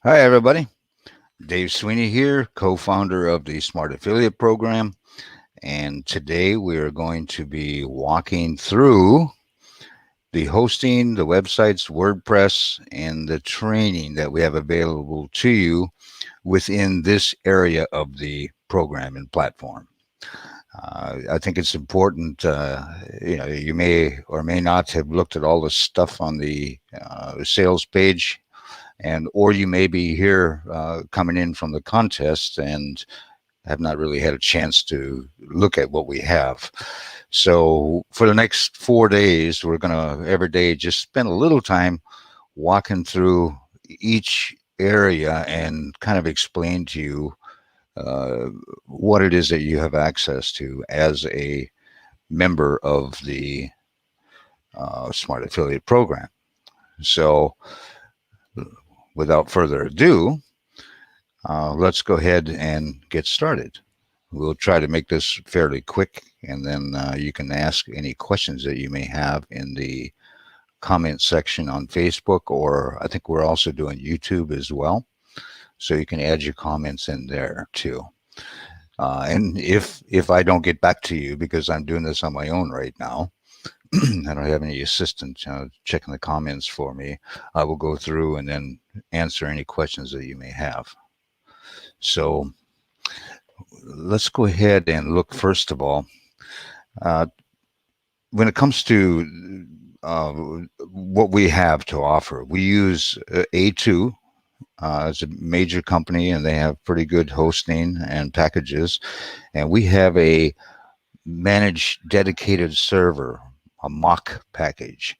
Hi, everybody. Dave Sweeney here, co-founder of the Smart Affiliate Program. And today we are going to be walking through the hosting, the websites, WordPress, and the training that we have available to you within this area of the program and platform. I think it's important. You may or may not have looked at all the stuff on the sales page, and or you may be here coming in from the contest and have not really had a chance to look at what we have. So for the next 4 days, we're going to every day just spend a little time walking through each area and kind of explain to you uh, what it is that you have access to as a member of the Smart Affiliate Program. So without further ado, let's go ahead and get started. We'll try to make this fairly quick, and then you can ask any questions that you may have in the comment section on Facebook, or I think we're also doing YouTube as well. So you can add your comments in there too. And if I don't get back to you because I'm doing this on my own right now, I don't have any assistant checking the comments for me, I will go through and then answer any questions that you may have. So let's go ahead and look first of all. Uh, when it comes to what we have to offer, we use A2 as a major company, and they have pretty good hosting and packages. And we have a managed dedicated server, a mock package,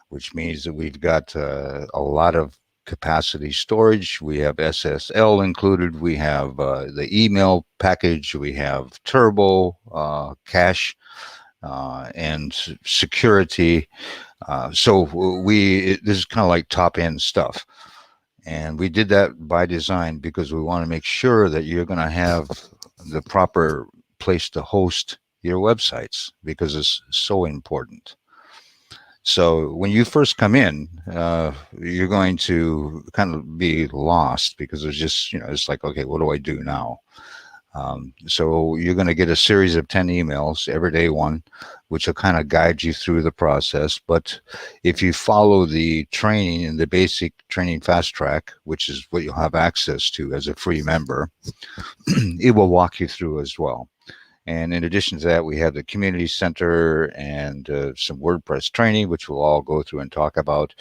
which means that we've got a lot of capacity storage. We have SSL included. We have the email package. We have turbo cache and security. So this is kind of like top end stuff. And we did that by design because we want to make sure that you're going to have the proper place to host your websites because it's so important. So when you first come in, you're going to kind of be lost because there's just, it's like, okay, what do I do now? So you're going to get a series of 10 emails, every day one, which will kind of guide you through the process. But if you follow the training in the basic training fast track, which is what you'll have access to as a free member, it will walk you through as well. And in addition to that, we have the community center and some WordPress training, which we'll all go through and talk about.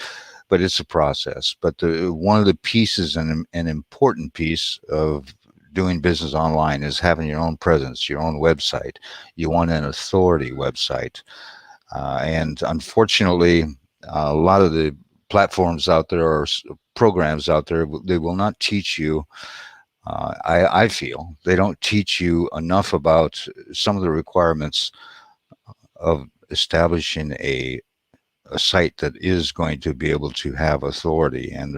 But it's a process. But one of the pieces and an important piece of doing business online is having your own presence, your own website. You want an authority website. And unfortunately, a lot of the platforms out there or programs out there, they will not teach you. I feel they don't teach you enough about some of the requirements of establishing a site that is going to be able to have authority. And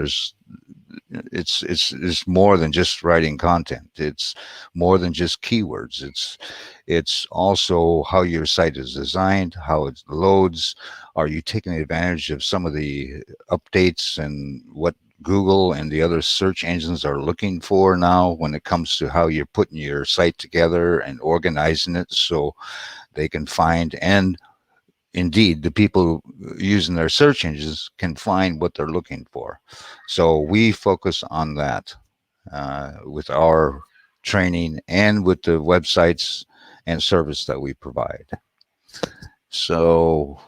it's more than just writing content. It's more than just keywords. It's also how your site is designed, how it loads. Are you taking advantage of some of the updates and what Google and the other search engines are looking for now when it comes to how you're putting your site together and organizing it so they can find, and indeed the people using their search engines can find what they're looking for. So we focus on that with our training and with the websites and service that we provide. So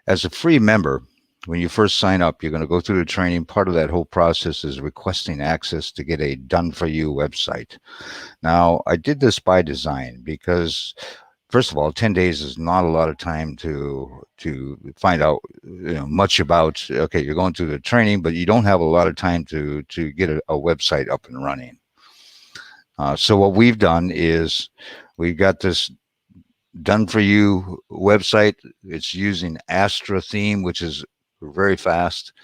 as a free member, when you first sign up, you're going to go through the training. Part of that whole process is requesting access to get a done for you website. Now, I did this by design because first of all, 10 days is not a lot of time to find out much about. Okay, you're going through the training, but you don't have a lot of time to get a website up and running. So what we've done is we've got this done for you website. It's using Astra theme, which is very fast.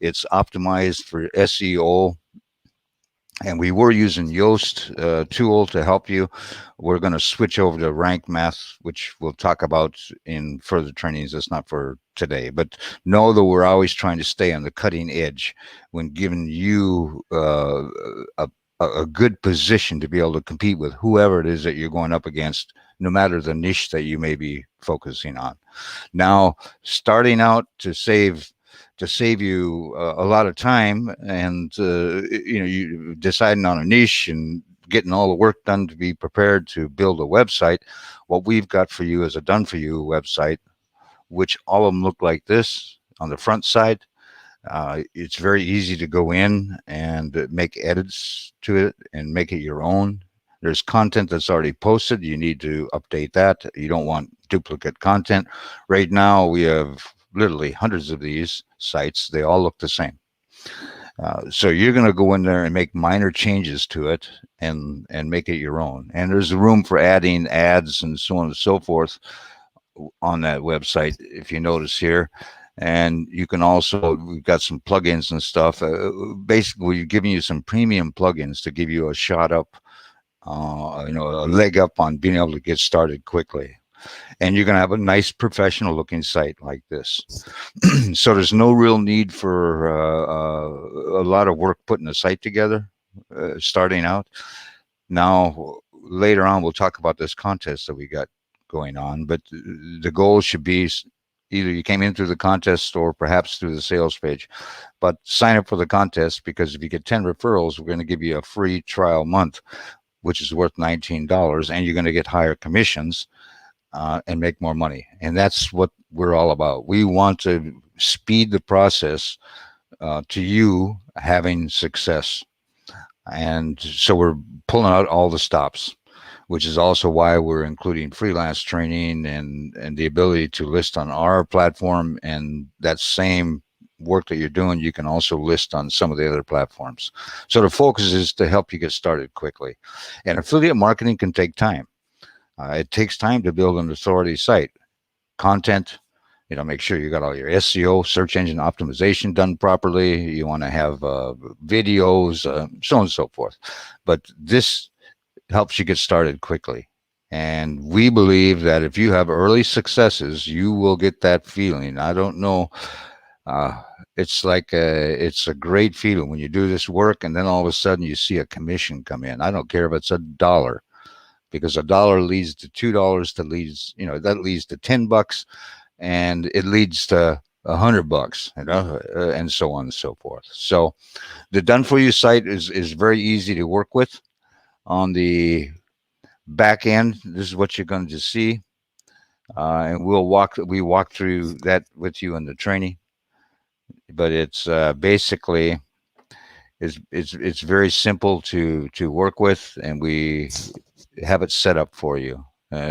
It's optimized for SEO. And we were using Yoast tool to help you. We're going to switch over to Rank Math, which we'll talk about in further trainings. That's not for today. But know that we're always trying to stay on the cutting edge when giving you a good position to be able to compete with whoever it is that you're going up against, no matter the niche that you may be focusing on. Now, starting out to save you a lot of time, and you deciding on a niche and getting all the work done to be prepared to build a website. What we've got for you is a done for you website, which all of them look like this on the front side. It's very easy to go in and make edits to it and make it your own. There's content that's already posted. You need to update that. You don't want duplicate content. Right now, we have literally hundreds of these sites. They all look the same. So you're going to go in there and make minor changes to it and make it your own. And there's room for adding ads and so on and so forth on that website, if you notice here. And you can also, we've got some plugins and stuff. Basically, we're giving you some premium plugins to give you a shot up, a leg up on being able to get started quickly. And you're going to have a nice professional looking site like this. So there's no real need for a lot of work putting the site together, starting out. Now, later on, we'll talk about this contest that we got going on, but the goal should be either you came in through the contest or perhaps through the sales page. But sign up for the contest, because if you get 10 referrals, we're going to give you a free trial month, which is worth $19, and you're going to get higher commissions and make more money. And that's what we're all about. We want to speed the process to you having success. And so we're pulling out all the stops, which is also why we're including freelance training and the ability to list on our platform. And that same work that you're doing, you can also list on some of the other platforms. So the focus is to help you get started quickly. And affiliate marketing can take time. It takes time to build an authority site. Content, make sure you got all your SEO, search engine optimization done properly. You want to have videos, so on and so forth. But this helps you get started quickly. And we believe that if you have early successes, you will get that feeling. I don't know. It's a great feeling when you do this work and then all of a sudden you see a commission come in. I don't care if it's $1, because $1 leads to $2 that leads to $10, and it leads to $100, and so on and so forth. So the done for you site is very easy to work with. On the back end, this is what you're going to see, and we walk through that with you in the training. But it's basically it's very simple to work with, and we have it set up for you.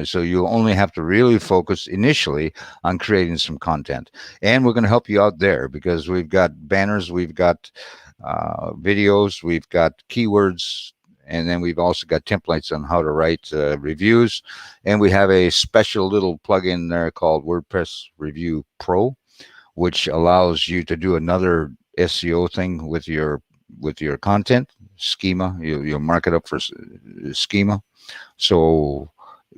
So you only have to really focus initially on creating some content, and we're going to help you out there, because we've got banners, we've got videos, we've got keywords, and then we've also got templates on how to write reviews. And we have a special little plugin there called Wordpress Review Pro, which allows you to do another SEO thing with your content schema. You'll mark it up for schema, so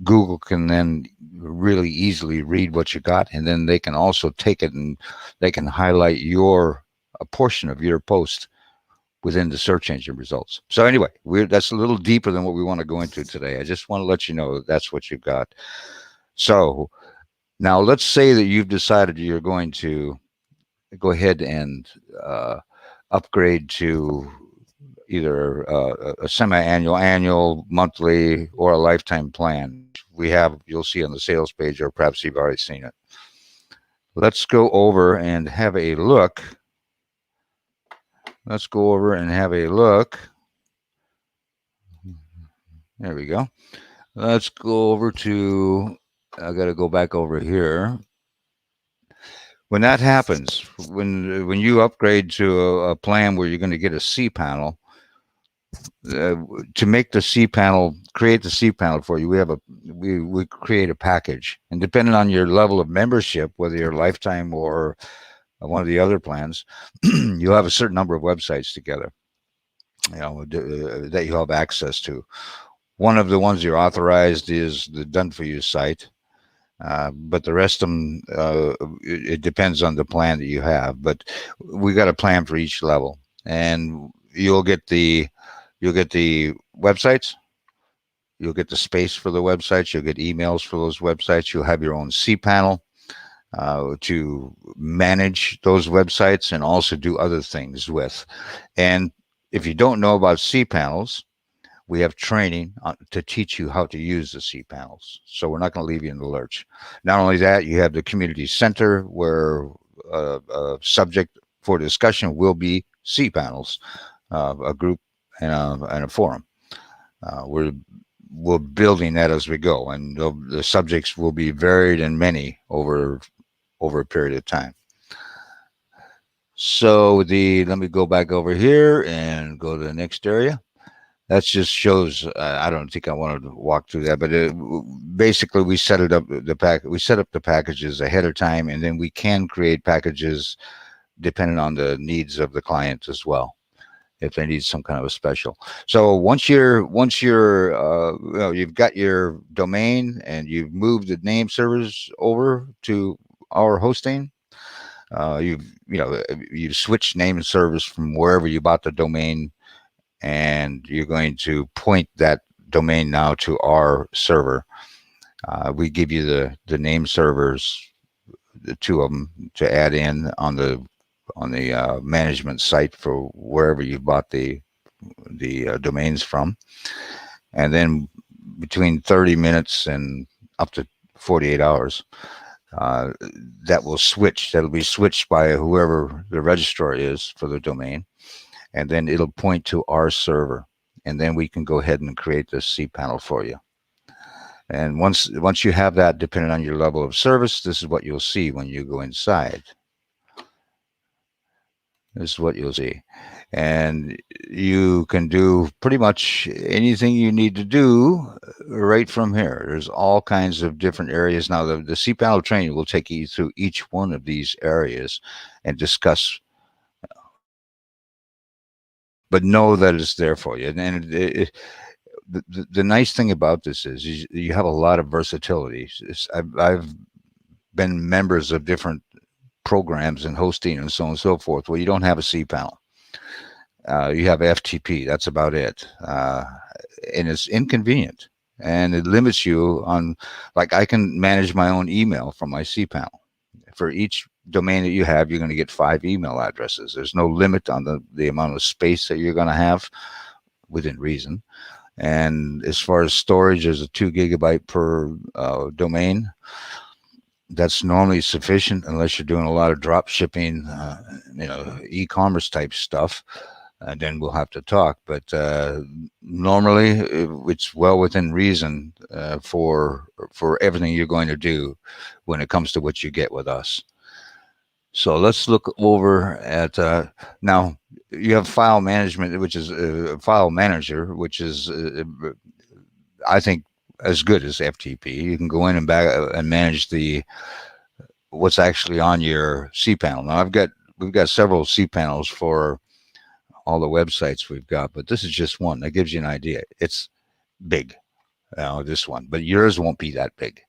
Google can then really easily read what you got, and then they can also take it and they can highlight a portion of your post within the search engine results. So anyway, that's a little deeper than what we want to go into today. I just want to let you know that's what you've got. So now let's say that you've decided you're going to go ahead and upgrade to either a semi-annual, annual, monthly, or a lifetime plan. You'll see on the sales page, or perhaps you've already seen it. Let's go over and have a look. There we go. Let's go over to, I got to go back over here. When that happens, when you upgrade to a plan where you're going to get a cPanel, to make the cPanel, create the cPanel for you, we create a package, and depending on your level of membership, whether you're lifetime or one of the other plans, you'll have a certain number of websites together, that you have access to. One of the ones you're authorized is the done for you site. But the rest of them, it depends on the plan that you have. But we got a plan for each level, and you'll get the websites, you'll get the space for the websites, you'll get emails for those websites, you'll have your own cPanel to manage those websites and also do other things with. And if you don't know about cPanels, we have training to teach you how to use the cPanels. So we're not going to leave you in the lurch. Not only that, you have the community center where a subject for discussion will be cPanels, a group and a forum. We're building that as we go, and the subjects will be varied and many over a period of time. So let me go back over here and go to the next area. That just shows. I don't think I wanted to walk through that, but basically we set it up we set up the packages ahead of time, and then we can create packages depending on the needs of the client as well, if they need some kind of a special. So once you've got your domain and you've moved the name servers over to our hosting, you've switched name servers from wherever you bought the domain, and you're going to point that domain now to our server. We give you the name servers, the two of them, to add in on the management site for wherever you bought the domains from, and then between 30 minutes and up to 48 hours, that'll be switched by whoever the registrar is for the domain, and then it'll point to our server, and then we can go ahead and create this cPanel for you. And once you have that, depending on your level of service, this is what you'll see when you go inside. This is what you'll see. And you can do pretty much anything you need to do right from here. There's all kinds of different areas. Now, the cPanel training will take you through each one of these areas and discuss, but know that it's there for you. And the nice thing about this is you have a lot of versatility. I've been members of different programs and hosting and so on and so forth. Well, you don't have a cPanel. You have FTP. That's about it. And it's inconvenient, and it limits you on, like, I can manage my own email from my cPanel. For each domain that you have, you're going to get 5 email addresses. There's no limit on the amount of space that you're going to have within reason. And as far as storage, there's a 2 gigabyte per domain. That's normally sufficient unless you're doing a lot of drop shipping, e-commerce type stuff. And then we'll have to talk. But normally, it's well within reason for everything you're going to do when it comes to what you get with us. So let's look over at now. You have file management, which is file manager, which is I think as good as FTP. You can go in and manage what's actually on your cPanel. Now we've got several cPanels for all the websites we've got, but this is just one that gives you an idea. It's big, this one, but yours won't be that big.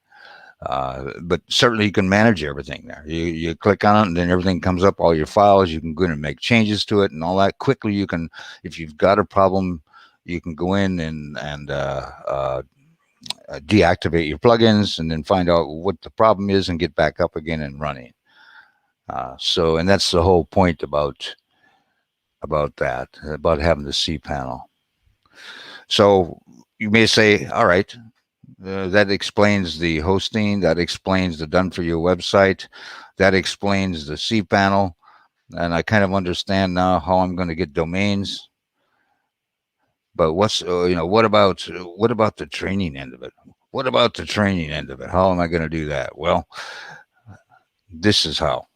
But certainly you can manage everything there. You click on it, and then everything comes up, all your files. You can go in and make changes to it and all that quickly. You can, if you've got a problem, you can go in and deactivate your plugins and then find out what the problem is and get back up again and running. And that's the whole point about having the cPanel. So you may say, all right, that explains the hosting, that explains the done for your website, that explains the cPanel, and I kind of understand now how I'm going to get domains. But what about the training end of it? What about the training end of it? How am I going to do that? Well, this is how.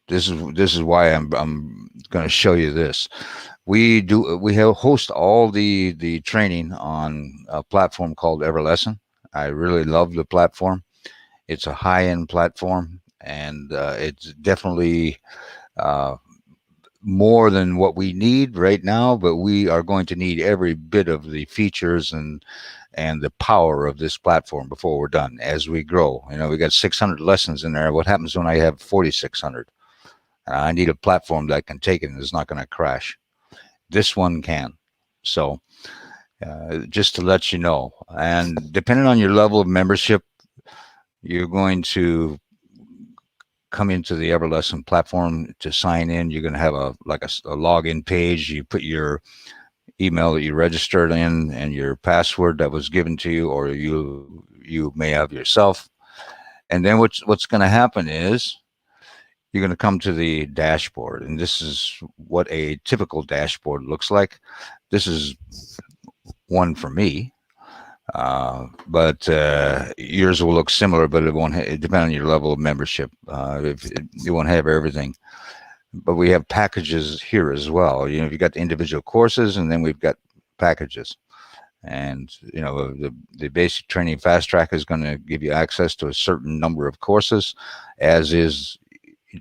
This is why I'm going to show you this. We host all the training on a platform called Everlesson. I really love the platform. It's a high-end platform, and it's definitely more than what we need right now, but we are going to need every bit of the features and and the power of this platform before we're done as we grow. We got 600 lessons in there. What happens when I have 4,600? I need a platform that can take it and is not going to crash. This one can. So just to let you know, and depending on your level of membership, you're going to come into the Everlesson platform to sign in. You're going to have a login page. You put your email that you registered in and your password that was given to you, or you may have yourself. And then what's going to happen is you're going to come to the dashboard, and this is what a typical dashboard looks like. This is one for me, but yours will look similar, but it won't. It depends on your level of membership. You won't have everything, but we have packages here as well. You've got the individual courses, and then we've got packages. And the basic training fast track is going to give you access to a certain number of courses, as is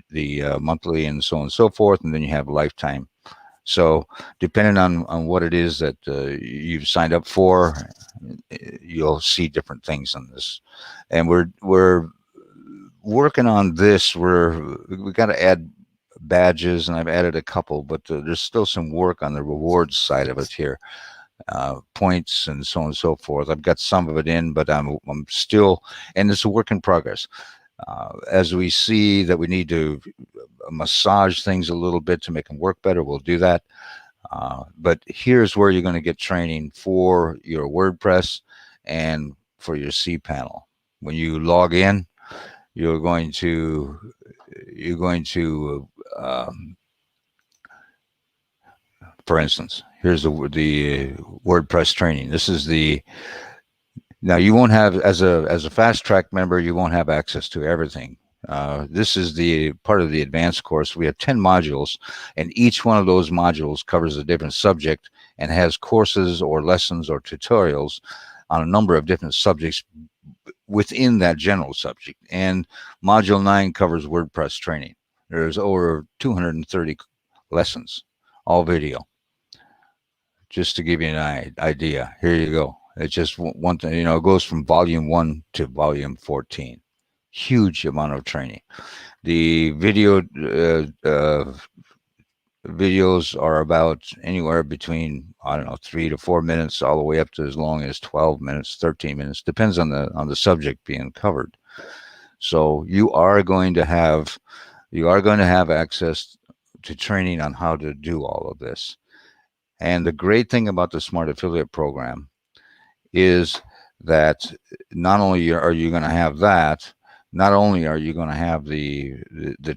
the monthly and so on and so forth. And then you have lifetime. So depending on what it is that you've signed up for, you'll see different things on this. And we're working on this. We got to add badges, and I've added a couple, but there's still some work on the rewards side of it here. Points and so on and so forth. I've got some of it in, but I'm still, and it's a work in progress. As we see that we need to massage things a little bit to make them work better, we'll do that. But here's where you're going to get training for your WordPress and for your cPanel. When you log in, you're going to for instance, here's the WordPress training. This is now you won't have, as a fast track member, you won't have access to everything. This is the part of the advanced course. We have 10 modules, and each one of those modules covers a different subject and has courses or lessons or tutorials on a number of different subjects within that general subject. And module 9 covers WordPress training. There's over 230 lessons, all video. Just to give you an idea, here you go. It's just one thing, it goes from volume 1 to volume 14. Huge amount of training. The videos are about anywhere between, 3 to 4 minutes, all the way up to as long as 12 minutes, 13 minutes, depends on the subject being covered. So you are going to have access to training on how to do all of this. And the great thing about the Smart Affiliate program is that not only are you going to have that, not only are you going to have the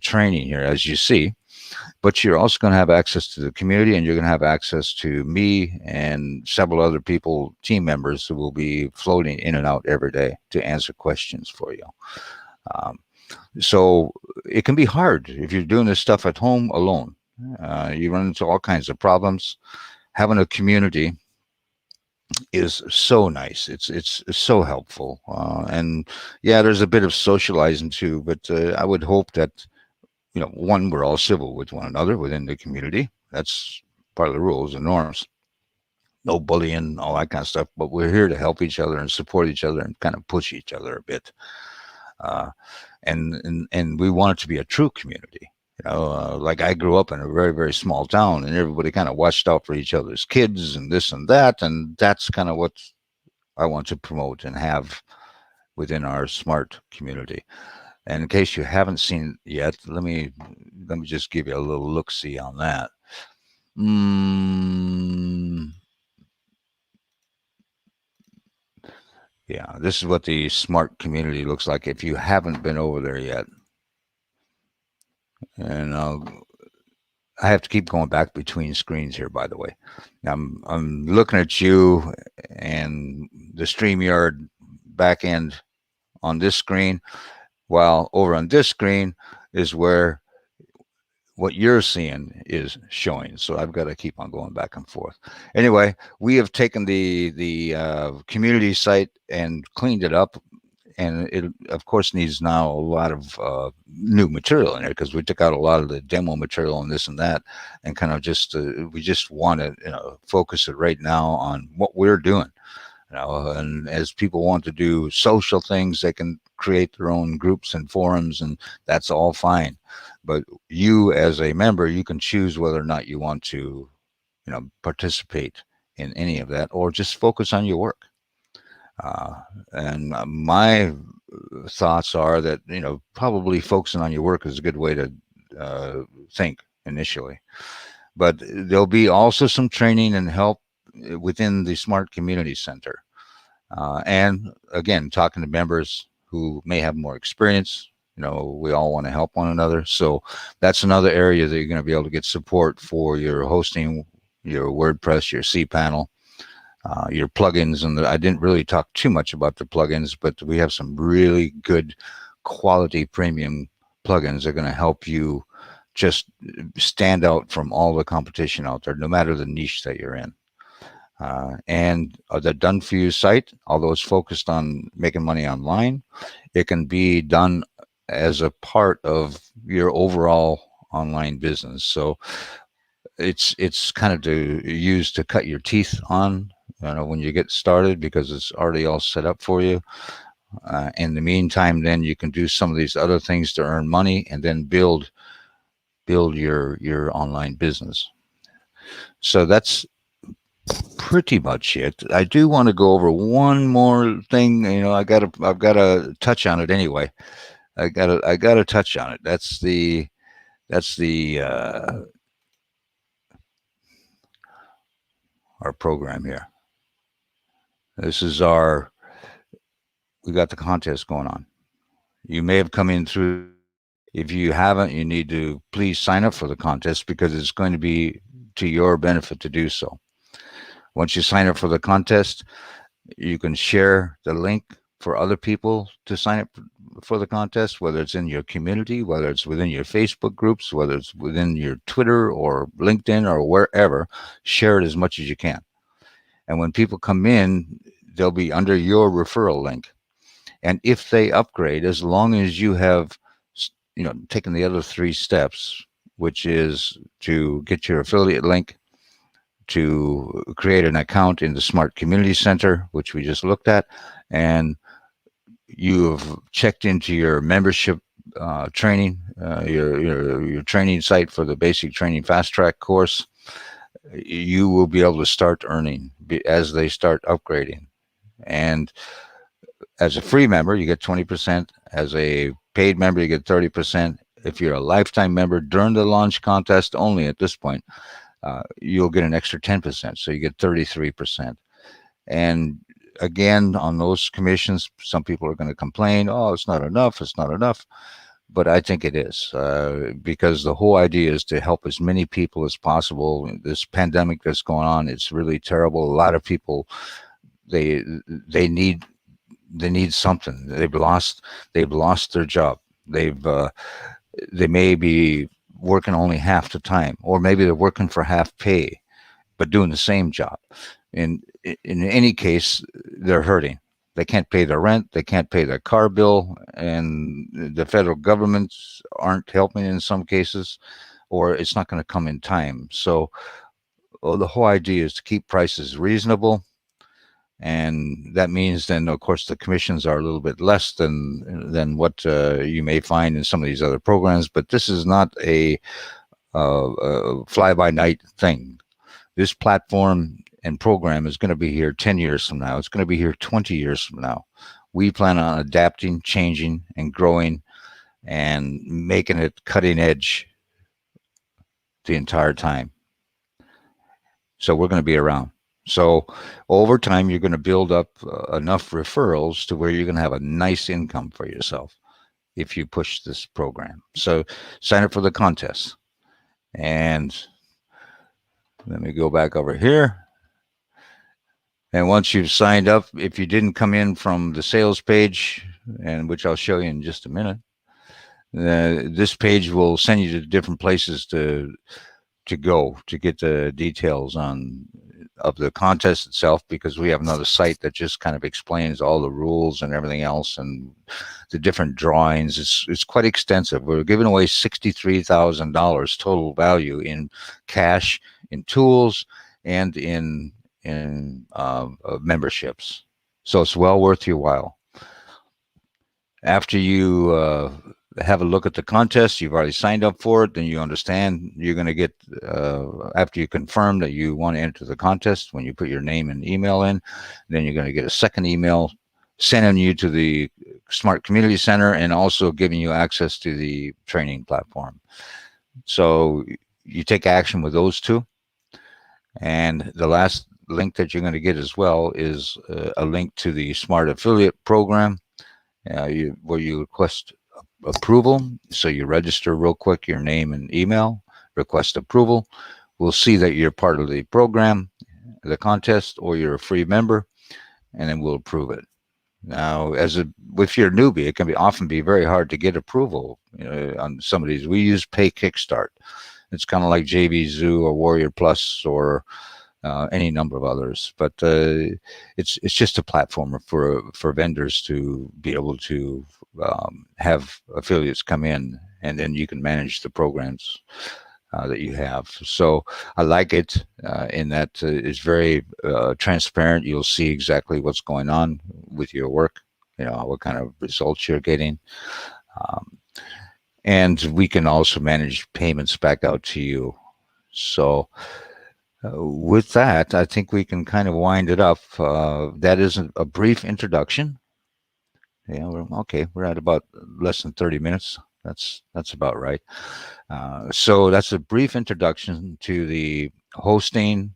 training here, as you see, but you're also going to have access to the community, and you're going to have access to me and several other people, team members, who will be floating in and out every day to answer questions for you. So it can be hard if you're doing this stuff at home alone. You run into all kinds of problems. Having a community is so nice. It's so helpful. And yeah, there's a bit of socializing too, but I would hope that, one, we're all civil with one another within the community. That's part of the rules and norms. No bullying, all that kind of stuff, but we're here to help each other and support each other and kind of push each other a bit. And we want it to be a true community. Like I grew up in a very, very small town, and everybody kind of watched out for each other's kids and this and that. And that's kind of what I want to promote and have within our smart community. And in case you haven't seen it yet, let me just give you a little look-see on that. Yeah, this is what the smart community looks like if you haven't been over there yet. And I have to keep going back between screens here, by the way. I'm looking at you and the StreamYard back end on this screen, while over on this screen is where what you're seeing is showing. So I've got to keep on going back and forth. Anyway, we have taken the community site and cleaned it up. And it, of course, needs now a lot of new material in there, because we took out a lot of the demo material and this and that, and kind of just we just want to focus it right now on what we're doing. And as people want to do social things, they can create their own groups and forums, and that's all fine. But you, as a member, you can choose whether or not you want to, participate in any of that, or just focus on your work. Uh, and my thoughts are that probably focusing on your work is a good way to uh, think initially. But there'll be also some training and help within the Smart Community Center. And again, talking to members who may have more experience. We all want to help one another. So that's another area that you're going to be able to get support for your hosting, your WordPress, your cPanel, your plugins. And I didn't really talk too much about the plugins, but we have some really good quality premium plugins that are going to help you just stand out from all the competition out there, no matter the niche that you're in. And the Done For You site, although it's focused on making money online, it can be done as a part of your overall online business. So it's kind of to use to cut your teeth on, when you get started, because it's already all set up for you. In the meantime, then you can do some of these other things to earn money, and then build your online business. So that's pretty much it. I do want to go over one more thing. I've got to touch on it anyway. I gotta touch on it. That's the our program here. This is we got the contest going on. You may have come in through. If you haven't, you need to please sign up for the contest, because it's going to be to your benefit to do so. Once you sign up for the contest, you can share the link for other people to sign up for the contest, whether it's in your community, whether it's within your Facebook groups, whether it's within your Twitter or LinkedIn or wherever. Share it as much as you can. And when people come in, they'll be under your referral link. And if they upgrade, as long as you have, taken the other 3 steps, which is to get your affiliate link, to create an account in the Smart Community Center, which we just looked at, and you have checked into your membership training, your training site for the basic training fast track course, you will be able to start earning as they start upgrading. And as a free member, you get 20%. As a paid member, you get 30%. If you're a lifetime member during the launch contest only at this point, you'll get an extra 10%. So you get 33%. And again, on those commissions, some people are going to complain, oh, it's not enough. It's not enough. But I think it is, because the whole idea is to help as many people as possible. This pandemic that's going on, it's really terrible. A lot of people, they need something. They've lost their job. They may be working only half the time, or maybe they're working for half pay, but doing the same job. In any case, they're hurting. They can't pay their rent. They can't pay their car bill, and the federal governments aren't helping in some cases, or it's not going to come in time. So the whole idea is to keep prices reasonable. And that means then, of course, the commissions are a little bit less than what you may find in some of these other programs. But this is not a fly-by-night thing. This platform and program is going to be here 10 years from now. It's going to be here 20 years from now. We plan on adapting, changing, and growing, and making it cutting edge the entire time. So we're going to be around. So over time, you're going to build up enough referrals to where you're going to have a nice income for yourself if you push this program. So sign up for the contest. And let me go back over here. And once you've signed up, if you didn't come in from the sales page, and which I'll show you in just a minute, this page will send you to different places to go to get the details of the contest itself, because we have another site that just kind of explains all the rules and everything else and the different drawings. It's quite extensive. We're giving away $63,000 total value in cash, in tools, and in in memberships. So it's well worth your while. After you have a look at the contest, you've already signed up for it, then you understand you're going to get, after you confirm that you want to enter the contest, when you put your name and email in, then you're going to get a second email sending you to the Smart Community Center and also giving you access to the training platform. So you take action with those two. And the last link that you're going to get as well is a link to the Smart Affiliate Program, where you request approval. So you register real quick your name and email, request approval. We'll see that you're part of the program, the contest, or you're a free member, and then we'll approve it. Now, if you're a newbie, it can often be very hard to get approval on some of these. We use Pay Kickstart. It's kind of like JV Zoo or Warrior Plus or any number of others, but it's just a platform for vendors to be able to have affiliates come in, and then you can manage the programs that you have. So I like it in that it's very transparent. You'll see exactly what's going on with your work, what kind of results you're getting. And we can also manage payments back out to you. So with that, I think we can kind of wind it up. That is a brief introduction. Yeah, we're at about less than 30 minutes. That's about right. So that's a brief introduction to the hosting,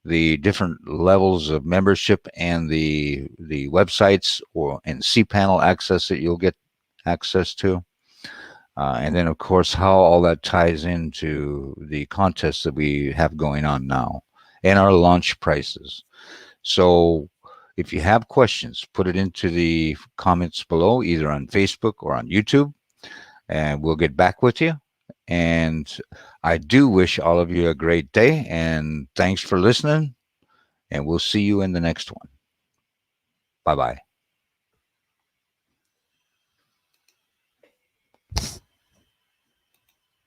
the different levels of membership, and the websites and cPanel access that you'll get access to. And then, of course, how all that ties into the contests that we have going on now and our launch prices. So if you have questions, put it into the comments below, either on Facebook or on YouTube, and we'll get back with you. And I do wish all of you a great day, and thanks for listening, and we'll see you in the next one. Bye-bye.